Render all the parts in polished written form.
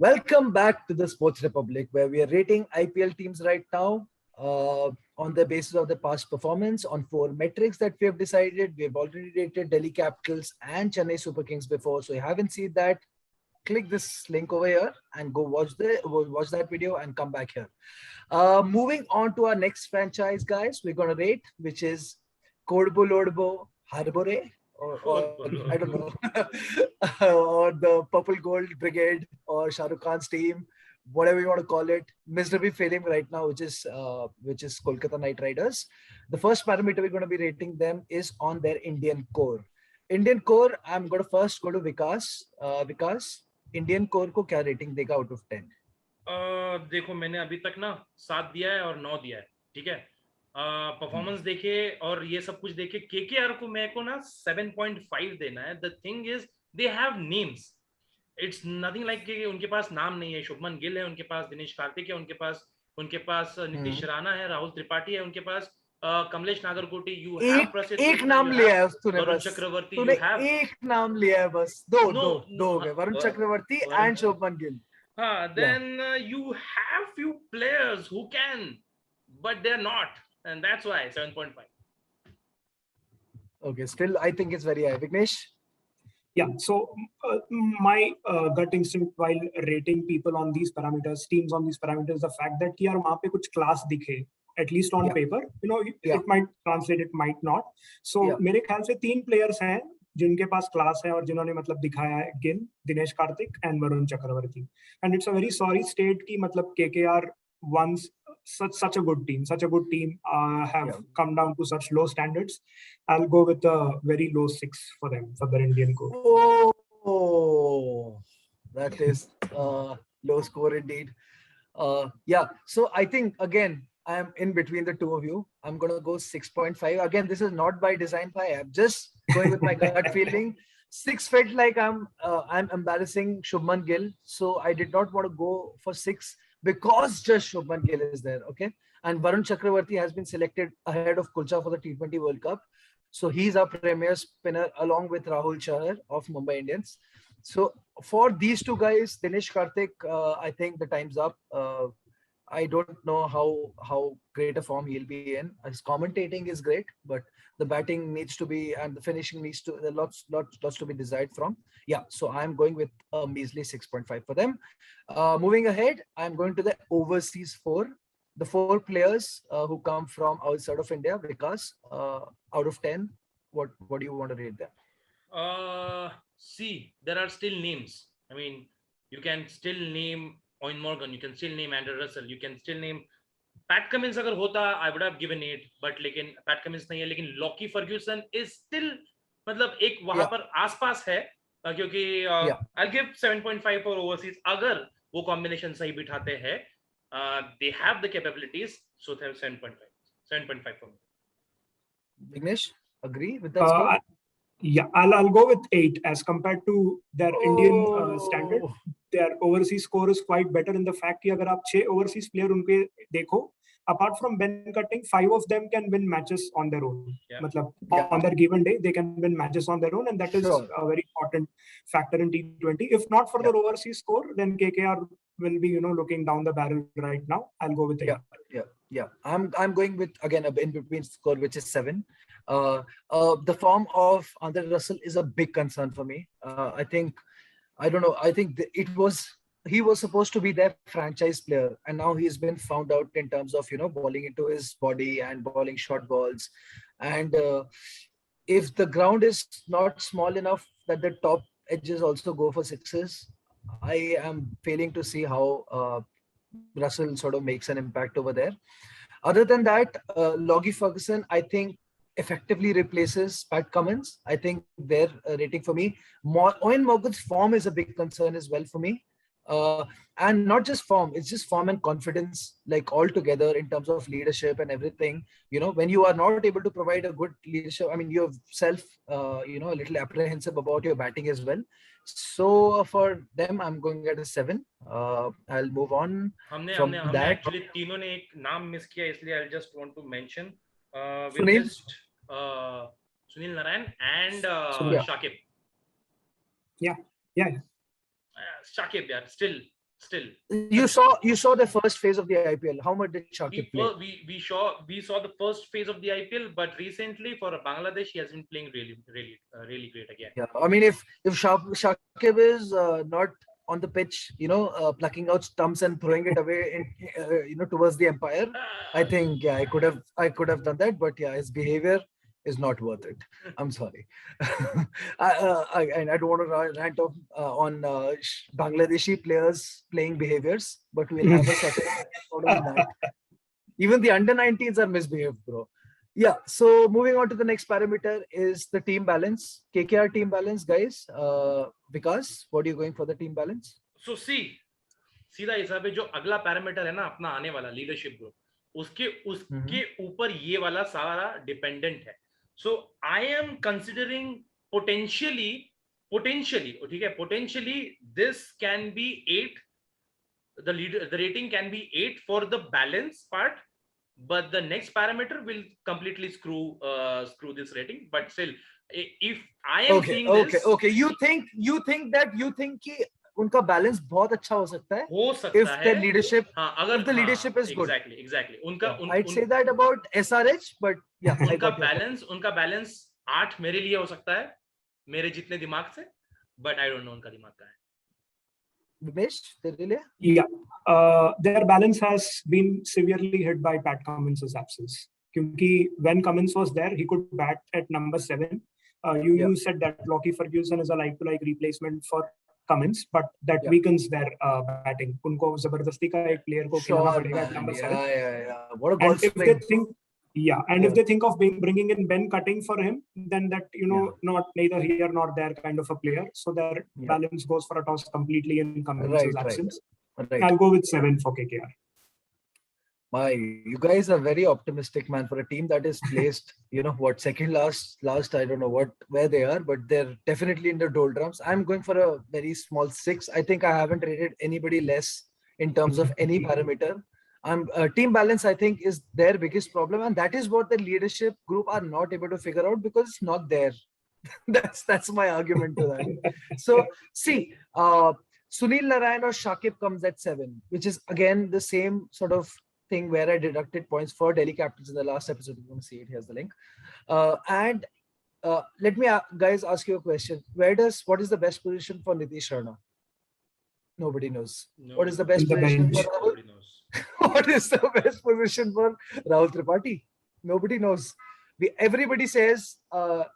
Welcome back to the Sports Republic, where we are rating IPL teams right now on the basis of the past performance on four metrics that we have decided. We have already rated Delhi Capitals and Chennai Super Kings before, so if you haven't seen that, click this link over here and go watch that video and come back here. Moving on to our next franchise, guys, we're gonna rate, which is Kodbo Lodbo Harbore, or I don't know, or the Purple Gold Brigade, or Shah Rukh Khan's team, whatever you want to call it, miserably failing right now, which is Kolkata Knight Riders. The first parameter we're going to be rating them is on their Indian core. Indian core, I'm going to first go to Vikas. Vikas, Indian core को क्या rating देगा out of 10? देखो, मैंने अभी तक ना 7 दिया है और 9 दिया है, ठीक है। परफॉर्मेंस देखे और ये सब कुछ देखे, केकेआर को मेरे को ना 7.5 देना है। The thing is they have names, it's nothing like कि उनके पास नाम नहीं है। शुभमन गिल है उनके पास, दिनेश कार्तिक है उनके पास नीतीश राणा है, राहुल त्रिपाठी है उनके पास, कमलेश नागरकोटी, यू हैव प्रसिद्ध एक कृष्णा, नाम यू लिया हैव है तूने, वरुण बस चक्रवर्ती, तूने यू हैव एक नाम लिया है, बस दो नो दो नो दो हो गए, Varun Chakravarthy and Shubman Gill. then you have few players who can, but they're not, and that's why 7.5. Okay, still I think it's very high. Vignesh? Yeah, so my gut instinct while rating people on these parameters, teams on these parameters, the fact that यार वहाँ पे कुछ class दिखे, at least on paper, it might translate, it might not. So मेरे ख्याल से 3 players हैं जिनके पास क्लास है और जिन्होंने मतलब दिखाया है, Gill, Dinesh Karthik and Varun Chakravarthy. And it's a very sorry state कि मतलब KKR once such a good team have come down to such low standards. I'll go with a very low 6 for them, for their Indian core. Oh, that is low score indeed. So I think again I am in between the two of you. I'm gonna go 6.5. Again, this is not by design. I'm just going with my gut feeling. 6 felt like I'm embarrassing Shubman Gill, so I did not want to go for 6 because just Shubman Gill is there. Okay, and Varun Chakravarti has been selected ahead of Kulcha for the T20 World Cup, so he's our premier spinner along with Rahul Chahar of Mumbai Indians. So for these two guys, Dinesh Karthik, I think the time's up. I don't know how great a form he'll be in. His commentating is great, but the batting needs to be, and the finishing needs to, lots to be desired from. Yeah, so I'm going with a measly 6.5 for them. Moving ahead, I'm going to the overseas four. The 4 players who come from outside of India. Vikas, out of 10, what do you want to rate them? See, there are still names. I mean, you can still name Owen Morgan, you can still name Andrew Russell, you can still name Pat Cummins. अगर होता, I would have given 8, but लेकिन Pat Cummins नहीं है. लेकिन Lockie Ferguson is still मतलब एक वहां पर आसपास है, क्योंकि I'll give 7.5 for overseas. अगर वो combination सही बिठाते हैं, they have the capabilities, so they have 7.5 for me. Vignesh, agree with that score? Yeah, I'll go with 8 as compared to their Indian standard. Their overseas score is quite better in the fact कि अगर आप 6 overseas player उनके देखो, apart from Ben Cutting, 5 of them can win matches on their own. मतलब on their given day, they can win matches on their own, and that is a very important factor in T20. If not for their overseas score, then KKR will be looking down the barrel right now. I'll go with 8. Yeah. I'm going with, again, a in between score, which is 7. The form of Andre Russell is a big concern for me. I think he was supposed to be their franchise player, and now he's been found out in terms of bowling into his body and bowling short balls. And if the ground is not small enough that the top edges also go for sixes, I am failing to see how Russell sort of makes an impact over there. Other than that, Lockie Ferguson, I think, effectively replaces Pat Cummins. I think their rating for me, Owen Morgan's form is a big concern as well for me. And not just form, it's just form and confidence, like all together in terms of leadership and everything. When you are not able to provide a good leadership, I mean, you're self, a little apprehensive about your batting as well. So for them, I'm going at a 7. I'll move on from that. Actually तीनों ने एक नाम miss किया, इसलिए I just want to mention we missed Sunil Narine and Shakib. Yeah. Shakib, yeah, still Still, You saw the first phase of the IPL. How much did Shakib play? we saw the first phase of the IPL, but recently for Bangladesh, he has been playing really great again. Yeah, I mean, if Shakib is not on the pitch, plucking out stumps and throwing it away, towards the umpire, I think I could have done that. But yeah, his behavior is not worth it. I'm sorry. I don't want to rant on Bangladeshi players playing behaviors, but we'll have a separate episode on that. Even the under-19s are misbehaved, bro. Yeah, so moving on to the next parameter is the team balance. KKR team balance, guys. Vikas, what are you going for the team balance? So सीधा हिसाब है जो अगला parameter है ना अपना आने वाला लीडरशिप ग्रुप, उसके ऊपर ये वाला सारा डिपेंडेंट है. सो आई एम कंसिडरिंग पोटेंशियली, ठीक है, potentially this can be 8, the rating can be 8 for the balance part, but the next parameter will completely screw this rating. But still, if I am seeing this, you think कि उनका balance बहुत अच्छा हो सकता है if the leadership, अगर if the leadership is good. Exactly. उनका I'd say that about SRH, but yeah, उनका बैलेंस 8 मेरे लिए हो सकता है, मेरे जितने दिमाग से, but I don't know उनका दिमाग का है. Vimesh, तेरे लिए? Yeah, their balance has been severely hit by Pat Cummins' absence. क्योंकि when Cummins was there, he could bat at number 7. You said that Lockie Ferguson is a like-to-like replacement for Cummins, but that weakens their batting. उनको जबरदस्ती का एक player को खिलाना पड़ेगा at number 7. Yeah. What a ball and if they think, if they think of bringing in Ben Cutting for him, then that not neither here nor there kind of a player. So their balance goes for a toss completely in Cummins' absence. Right. I'll go with 7 for KKR. You guys are very optimistic, man, for a team that is placed, second last, I don't know where they are, but they're definitely in the doldrums. I'm going for a very small 6. I think I haven't rated anybody less in terms of any parameter. Team balance, I think, is their biggest problem, and that is what the leadership group are not able to figure out because it's not there. That's my argument to that. So see, Sunil Narayan or Shakib comes at 7, which is again the same sort of thing where I deducted points for Delhi Capitals in the last episode. You can see it. Here's the link. And let me guys ask you a question. What is the best position for Nitish Rana? Nobody knows. What is the best position for Rahul? Nobody knows. What is the best position for Rahul Tripathi? Nobody knows. Everybody says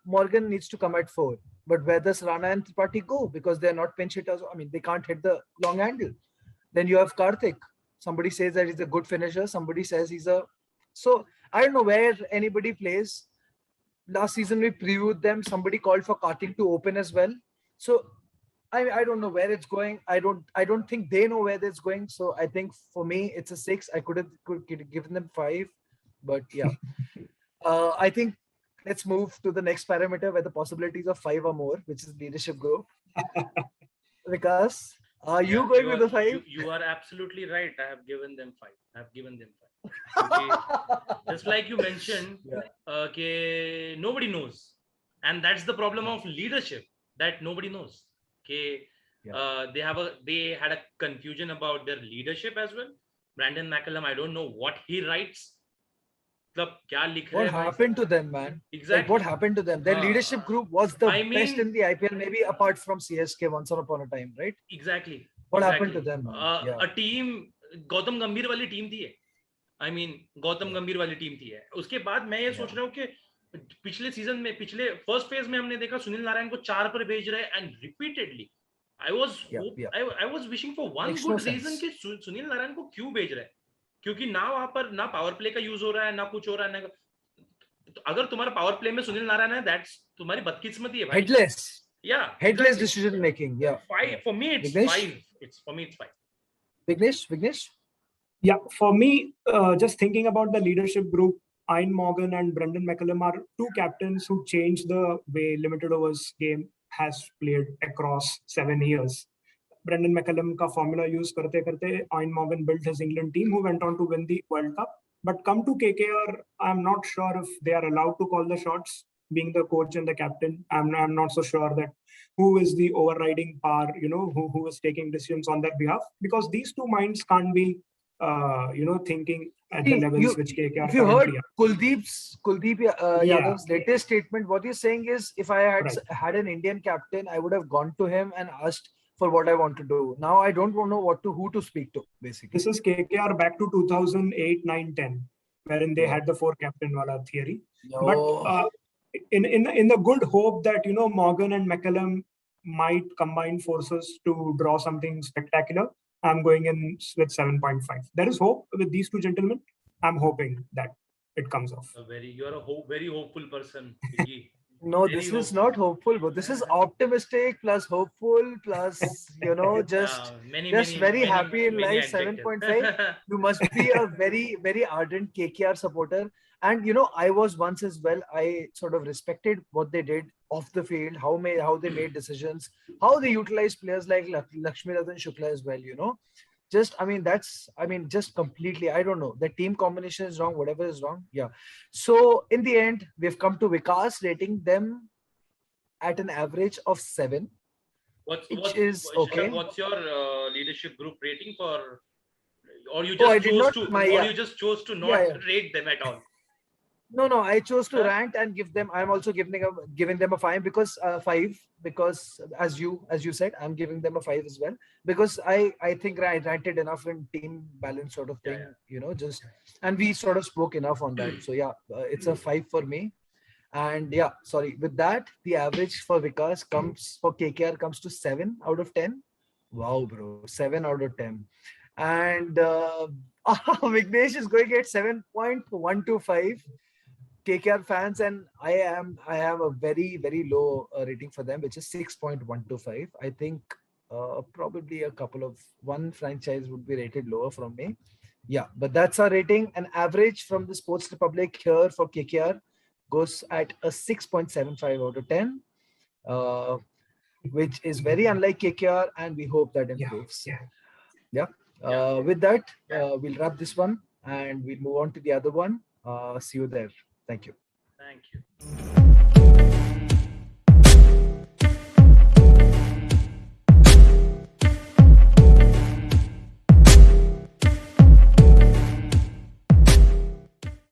Morgan needs to come at 4. But where does Rana and Tripathi go? Because they're not pinch hitters. I mean, they can't hit the long handle. Then you have Karthik. Somebody says that he's a good finisher. Somebody says So I don't know where anybody plays. Last season we previewed them. Somebody called for Karthik to open as well. So I don't know where it's going. I don't think they know where it's going. So I think for me it's a 6. I could have given them 5, but yeah. I think let's move to the next parameter where the possibilities of 5 or more, which is leadership group. Vikas, are you going with the 5? You are absolutely right. I have given them 5. Okay. Just like you mentioned, okay, nobody knows, and that's the problem of leadership, that nobody knows. Okay, they had a confusion about their leadership as well. Brandon McCullum, I don't know what he writes. What happened to them, man? Exactly. Like, what happened to them? Their leadership group was the best in the IPL, maybe apart from CSK once upon a time, right? Exactly. What happened to them? A team, Gautam Gambhir वाली team थी है. I mean, Gautam गंभीर वाली team थी है. उसके बाद मैं ये सोच रहा हूँ कि पिछले सीजन में, पिछले फर्स्ट फेज में हमने देखा सुनील नारायण को 4 पर भेज रहे हैं, and repeatedly I was wishing for one good reason कि सुनील नारायण को क्यों भेज रहे हैं, क्योंकि ना वहां पर ना पावर प्ले का यूज हो रहा है, ना कुछ हो रहा है, ना अगर तुम्हारा पावर प्ले में सुनील नारायण है, दैट्स तुम्हारी बदकिस्मती है भाई. Headless decision making. 5 for me, it's Vignesh? 5. Vignesh? Yeah, for me, just thinking about the leadership group, Ian Morgan and Brendan McCullum are 2 captains who changed the way limited overs game has played across 7 years. Brendan McCullum का formula use करते Ian Morgan built his England team, who went on to win the World Cup. But come to KKR, I'm not sure if they are allowed to call the shots. being the coach and the captain, I'm not so sure that who is the overriding power, who is taking decisions on their behalf, because these two minds can't be, thinking at the levels which KKR if you heard currently are. Kuldeep Yadav's latest statement, what he's saying is, if I had Right. had an Indian captain, I would have gone to him and asked for what I want to do. Now I don't know who to speak to, basically. This is KKR back to 2008, 9, 10, wherein they had the 4 captain wala theory. But in the good hope that Morgan and McCallum might combine forces to draw something spectacular, I'm going in with 7.5. There is hope with these two gentlemen. I'm hoping that it comes off. You're a very hopeful person, Vicky. No, Very this is not hopeful, but this is optimistic plus hopeful plus, just many very happy in many life. adjectives. 7.5. You must be a very, very ardent KKR supporter. And, I was once as well. I sort of respected what they did off the field, how they made decisions, how they utilized players like Lakshminarayan Shukla as well, just completely, I don't know, the team combination is wrong, whatever is wrong. Yeah. So in the end, we've come to Vikas rating them at an average of 7, which is okay. What's your leadership group rating for, or you just chose to not rate them at all? No, I chose to rant and give them. I'm also giving them a 5 because 5 because as you said, I'm giving them a 5 as well, because I think I ranted enough in team balance sort of thing, and we sort of spoke enough on that. So it's a 5 for me. And with that, the average for Vikas for KKR comes to 7 out of 10. Wow, bro, 7 out of 10. And Vignesh is going at 7.125. KKR fans, and I have a very, very low rating for them, which is 6.125. I think probably one franchise would be rated lower from me. Yeah, but that's our rating. An average from the Sports Republic here for KKR goes at a 6.75 out of 10, which is very unlike KKR, and we hope that improves. With that, we'll wrap this one and we'll move on to the other one. See you there. Thank you. Thank you.